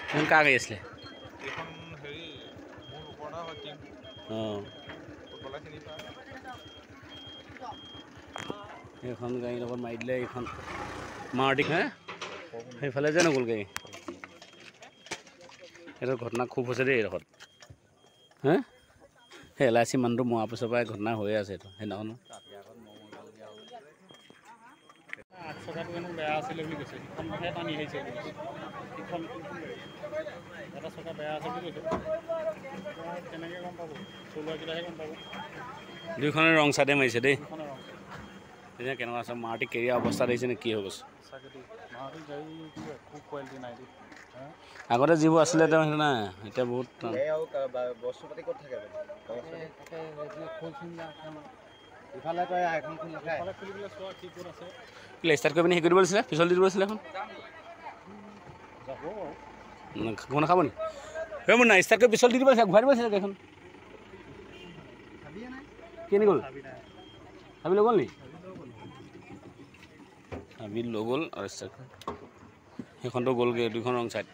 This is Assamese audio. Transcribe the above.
এখন কাৰ গাড়ী আছিলে এইখন হেৰি মোৰ ওপৰতে হয় টিম অঁ ফুটবলাৰ চিনি পায় এইখন গাড়ীৰ লগত মাৰি দিলে এইখন মাৰুতি হে সেইফালে যে নগ'ল গাড়ী এইটো ঘটনা খুব হৈছে দেই এইডোখৰত হে সেই LIC মানুহটো মৰাৰ পিছৰ পৰাই ঘটনা হৈয়ে আছে এইটো সেইদিনাখনো আঠ চকাটো হেনো বেয়া আছিলে বুলি কৈছে সিখনহে টানি আহিছে বুলি কৈছে সিখন এটা চকা বেয়া আছে বুলি কৈছে কেনেকৈ গম পাব চলোৱাকেইটাহে গম পাব দুইখনে ৰং চাইডে মাৰিছে দেই সিখনে ৰং এতিয়া কেনেকুৱা আছে মাৰুতি কেৰিয়াৰ অৱস্থা দেখিছে নে কি হৈ গৈছে চাগে দেই মাৰুতি গাড়ী একো কোৱালিটি নাই দেই আগতে যিবোৰ আছিলে তেওঁ সেইটো নাই এতিয়া বহুত বস্তু পাতি ক'ত থাকে ইফালে তই এখন খুলি নাখায় ইফালে খুলি পেলাই চোৱা কি ক'ত আছে ষ্টাৰ্ট কৰি পিনি হেৰি কৰি দিব লাগিছিলে পিছল দি দিব লাগিছিলে এখন যাব ঘৰ নাখাব নি এই মোৰ নাই ষ্টাৰ্ট কৰি পিছল দি দিব লাগিছিলে ঘূৰাই দিব লাগিছিলে গাড়ীখন কেনি গ'ল হাবি লৈ গ'ল নি হাবি লৈ গ'ল আৰু ষ্টাৰ্ট সেইখনতো গ'লগৈ দুইখন ৰং চাইড